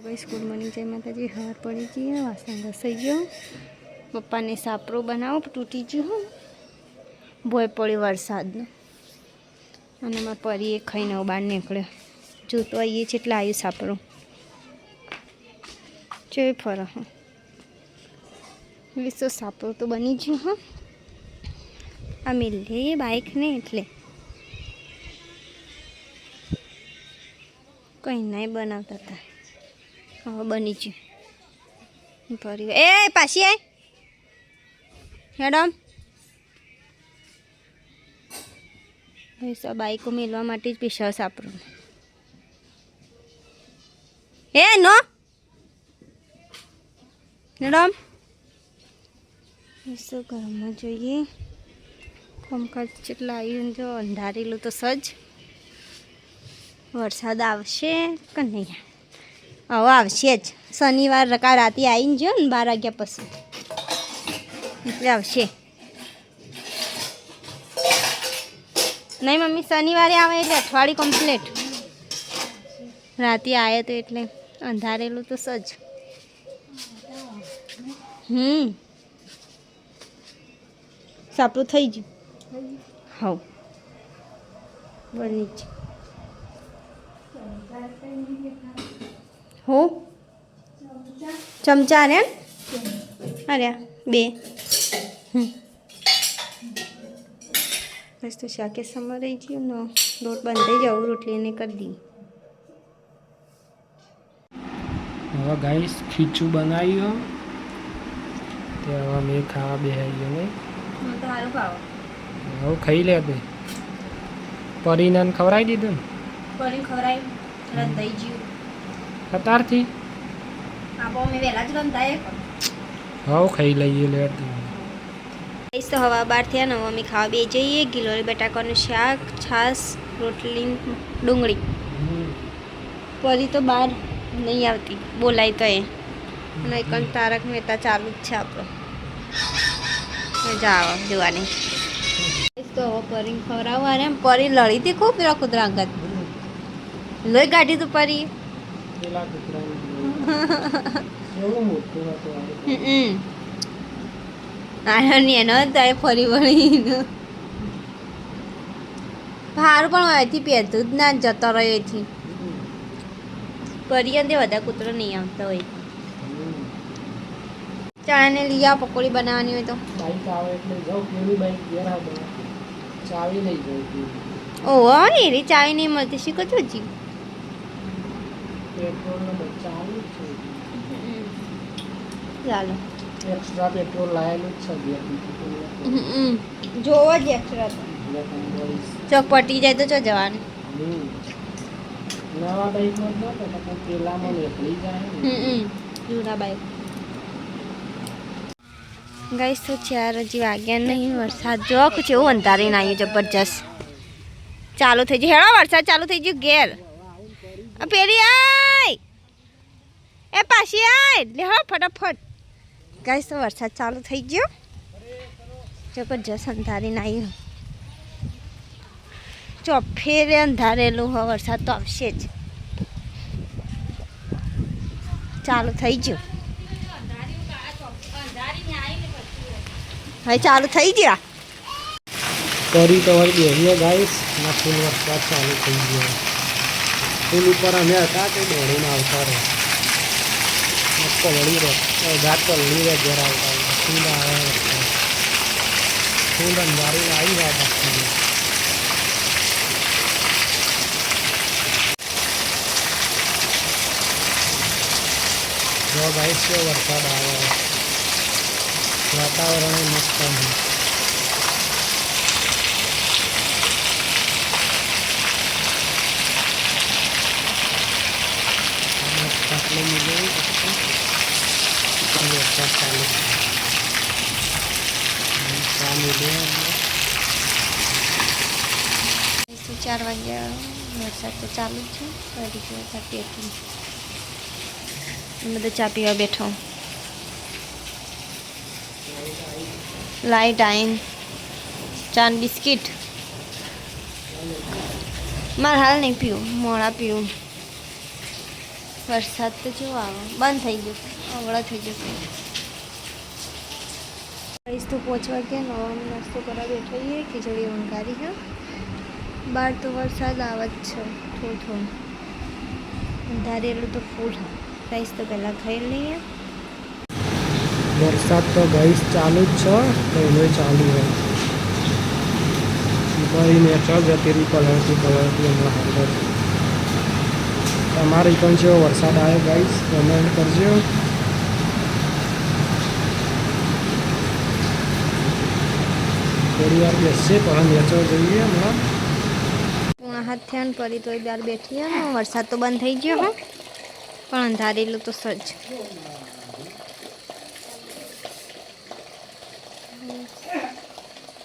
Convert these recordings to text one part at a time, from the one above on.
Guys good morning जय माताजी। हार पड़ी गई वासन घसाई गयो। पप्पा ने सापरो बनाવો તૂટી ગયો બોય પડી વરસાદનો અને માં પરી એ ખાઈને બહાર નીકળ્યો જોતો આવીએ છે એટલે આવ્યું સાપરો જોઈ ફરો હા વિસો સાપરો તો બની ગયો હા આ મિલે બાઇક ને એટલે કંઈ નહીં બનાવતા હતા હવે બની ગયું ફરી એ પાછી આય મેડમ પૈસા બાઈકો મેળવા માટે જ પૈસા સાપરો એ નો મેડમ શું ઘરમાં જોઈએ કામકાજ જેટલા આવ્યું જો અંધારેલું તો સજ વરસાદ આવશે કે નહીં હવે આવશે જ શનિવાર રકા રાતે આવીને જો ને 12 વાગ્યા પછી એટલે આવશે નહીં મમ્મી શનિવારે આવે એટલે અઠવાડિયું કમ્પ્લીટ રાતે આવે તો એટલે અંધારેલું તો સજ સાપરું થઈ ગયું હવ બની જ હો ચમચા ને અરે 2 બસ તો શાકે સમય રહી ગયો ને લોટ બંધાઈ જાવ રોટલી ને કરી દી હવે ગાઈસ ખીચું બનાવ્યું તે હવે મેં ખાવા બેસી ગયો નહીં તો સારું ખાવ હવે ખાઈ લે બે પરીને ખવડાવી દીધું ને પરી ખવડાવી રંધાઈ ગયું કતારથી આપો મેં વહેલા જ રંધાય હવે ખાઈ લઈએ લેટ તો હવા બાર થયા ને અમે ખાવા બે જઈએ ગિલોરી બટાકાનું શાક છાશ રોટલી ડુંગળી પરી તો બહાર નહીં આવતી બોલાય તો એ અને એકન તારક મહેતા ચાલુ જ છે આપણો મજા આવે જોવાની તો હવે પરી ખવડાવવા એમ પરી લડી હતી ખૂબ પેલા કૂતરા અંગત લોહી કાઢી તું પરી આની એનો તારે ફરી વળીને સારું પણ અહીંથી પહેરતું જ ના જતો રહ્યો એથી પરી અંદે બધા કૂતરો નહીં આવતા હોય ચણાને લઈ આવ પકોડી બનાવવાની હોય તો બાઈક આવે એટલે જાઉં પેલી બાઈક ઘેર આવે ચાવી લઈ જાઉં ઓહો એરી ચાવી નહીં મળતી શીખો છો હજી પેટ્રોલનો ચાલુ છે ચાલો એક્સ્ટ્રા પેટ્રોલ લાયેલું જ છે જોવો જ એક્સ્ટ્રા ચોક પટી જાય તો ચો જવાનું નવા બાઈકમાં જ નતો પણ પેલામાં નીકળી જાય જૂના બાઈક ગાઈસ તો 4 હજી વાગ્યા નહીં વરસાદ જો છે એવું અંધારીને આવ્યું જબરજસ્ત ચાલુ થઈ ગયું હેડો વરસાદ ચાલુ થઈ ગયું ઘેર પેલી આય એ પાછી આય લે હો ફટાફટ ગાઈસ તો વરસાદ ચાલુ થઈ ગયો જબરજસ્ત અંધારીને આવ્યું ચોફેરે અંધારેલું હવે વરસાદ તો આવશે જ ચાલુ થઈ ગયું હવે ચાલુ થઈ ગયા પરી તો વળી બેહીએ ગાઈસ ના ફૂલ વરસાદ ચાલુ થઈ ગયો ફૂલ ઉપર અમે હતા કે દોડીને આવતા રહે પલળી રહે ગાત પલળી રહે ઘેર આવતા ફૂલ આવે ફૂલ અંધારી આવી જાય બાકી જો ગાઈસ છે વરસાદ આવે વાતાવરણ મસ્ત છે આટલે મિલે વરસાદ ચાલુ ચા મિલે 4 વાગ્યા વરસાદ તો ચાલુ છે ફરી ગયો પેટી બધા ચા પીવા બેઠો લાઈટ આઈન ચાન બિસ્કિટ મારે હાલ નહીં પીવું મોડા પીવું વરસાદ તો જો આવે બંધ થઈ ગયો અવળા થઈ જશે ગાઈસ તો પહોંચવા ગયા નવાનો નાસ્તો કરવા બેઠીએ ખીચડી વંગારી છે બહાર તો વરસાદ આવે જ છે થોડું થોડું અંધારેલું તો ફૂલ ગાઈસ તો પહેલાં ખાઈ લઈએ વરસાદ તો ગાઈસ ચાલુ જ છે પહેલો ચાલુ હોય ભાઈ નેચર જતી રહી પલળતી હમણાં હાલ તમારી પણ છે વરસાદ આવ્યો ગાઈસ કમેન્ટ કરજો થોડી વાર બેસશે પણ નેચર જોઈએ હમણાં હાથ થયા ને પરી તો બહાર બેઠી વરસાદ તો બંધ થઈ ગયો હો પણ અંધારેલું તો સજ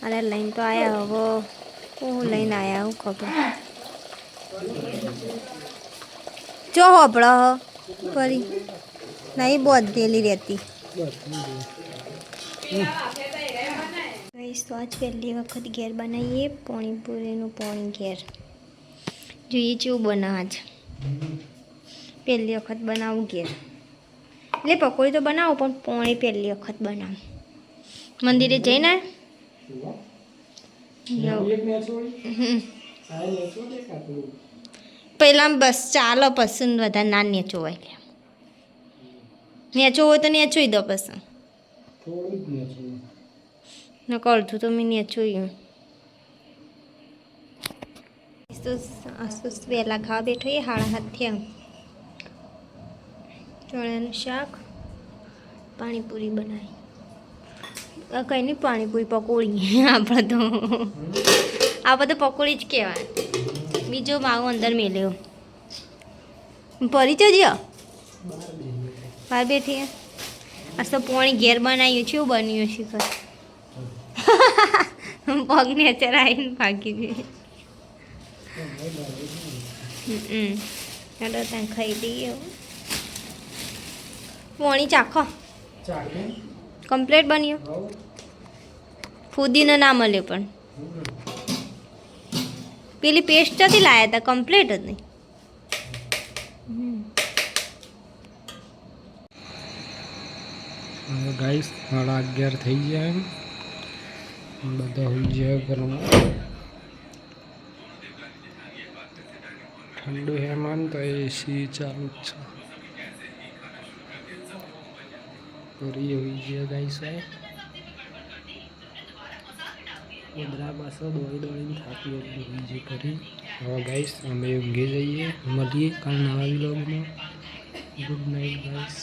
અરે લઈને તો આયા હવે હું લઈને આયા હું ખબર જો હોપળો પરી નહીં બોધેલી રહેતી તો આજ પહેલી વખત ઘેર બનાવીએ પાણીપુરીનું પાણી ઘેર જોઈએ કેવું બનાવ આજ પહેલી વખત બનાવું ઘેર એટલે પકોડી તો બનાવું પણ પાણી પહેલી વખત બનાવું મંદિરે જઈને પહેલાં બસ ચાલો પસંદ વધારે ના નેચો હોય એટલે નેચો હોય તો નેચોઈ દો પસંદ ન કરતું તો મેં નેચોયું તો વહેલા ખાવા બેઠો એ 7:30 થયા ચણાનું શાક પાણીપુરી બનાવી કંઈ નહીં પાણીપુરી પકોડી આપણે તો પકોડી જ કહેવાય બીજો માવો અંદર મેલ્યો પરિચય જ્યો બહાર બેઠી આ તો પાણી ઘેર બનાવ્યું છે એવું બન્યું શીખર પગ નેચર આવીને ભાગી ગઈ ચાલો ત્યાં ખાઈ દઈએ પાણી ચાખો કમ્પ્લીટ બન્યો ફુદીનો ના મળ્યો પણ પેલી પેસ્ટ હતી લાયા હતા કમ્પ્લીટ જ નહીં ગાઈસ 11:30 થઈ ગયા બધા હોઈ ગયા ઘરમાં ઠંડુ હેમાન તો એસી ચાલુ જ છે કરી હોઈ ગયા ગાઈસ ઉધરા પાછો દોડીને થાકી હોઈ જે કરી હવે ગાઈસ અમે ઊંઘી જઈએ મળીએ કાલ નવા વ્લોગમાં ગુડ નાઇટ ગાઈસ